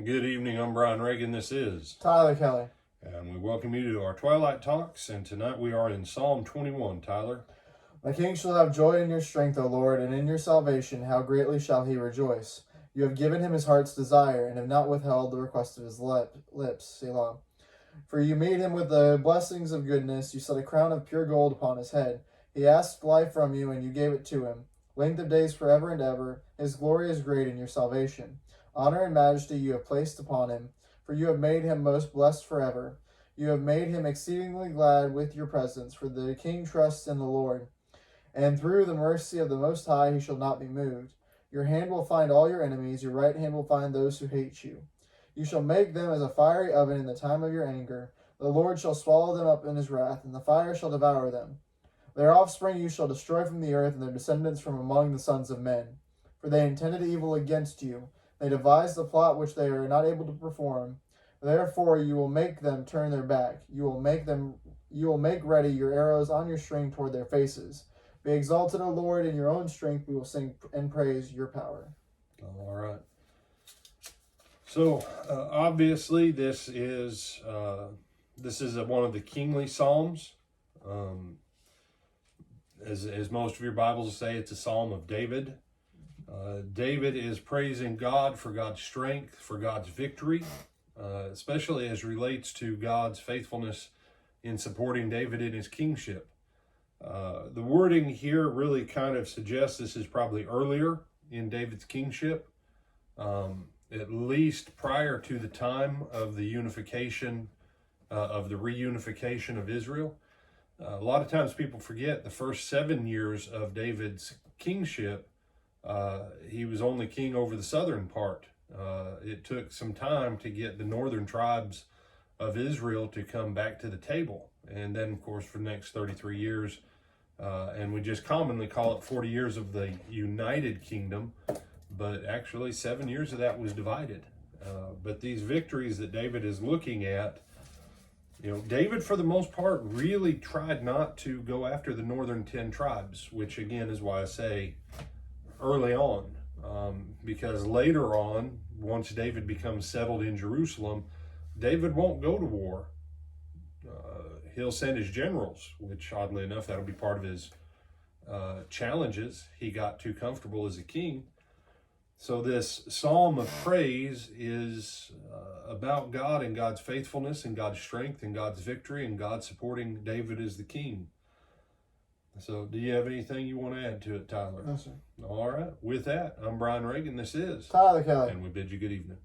Good evening, I'm Brian Reagan. This is Tyler Kelly. And we welcome you to our Twilight Talks. And tonight we are in Psalm 21, Tyler. My king shall have joy in your strength, O Lord, and in your salvation how greatly shall he rejoice. You have given him his heart's desire, and have not withheld the request of his lips. Selah. For you made him with the blessings of goodness. You set a crown of pure gold upon his head. He asked life from you, and you gave it to him. Length of days forever and ever. His glory is great in your salvation. Honor and majesty you have placed upon him, for you have made him most blessed forever. You have made him exceedingly glad with your presence, for the king trusts in the Lord. And through the mercy of the Most High he shall not be moved. Your hand will find all your enemies, your right hand will find those who hate you. You shall make them as a fiery oven in the time of your anger. The Lord shall swallow them up in his wrath, and the fire shall devour them. Their offspring you shall destroy from the earth, and their descendants from among the sons of men. For they intended evil against you. They devised a plot which they are not able to perform. Therefore you will make them turn their back. You will make ready your arrows on your string toward their faces. Be exalted, O Lord, in your own strength. We will sing and praise your power. All right. So obviously this is one of the kingly psalms. As most of your Bibles say, it's a psalm of David. David is praising God for God's strength, for God's victory, especially as relates to God's faithfulness in supporting David in his kingship. The wording here really kind of suggests this is probably earlier in David's kingship, at least prior to the time of the unification, of the reunification of Israel. A lot of times people forget the first 7 years of David's kingship, he was only king over the southern part. It took some time to get the northern tribes of Israel to come back to the table. And then, of course, for the next 33 years, and we just commonly call it 40 years of the United Kingdom, but actually 7 years of that was divided. But these victories that David is looking at, David, for the most part, really tried not to go after the northern 10 tribes, which again is why I say early on, because later on, once David becomes settled in Jerusalem, David won't go to war. He'll send his generals, which oddly enough, that'll be part of his challenges. He got too comfortable as a king. So this psalm of praise is about God and God's faithfulness and God's strength and God's victory and God supporting David as the king. So do you have anything you want to add to it, Tyler? No, sir. All right. With that, I'm Brian Reagan. This is Tyler Kelly. And we bid you good evening.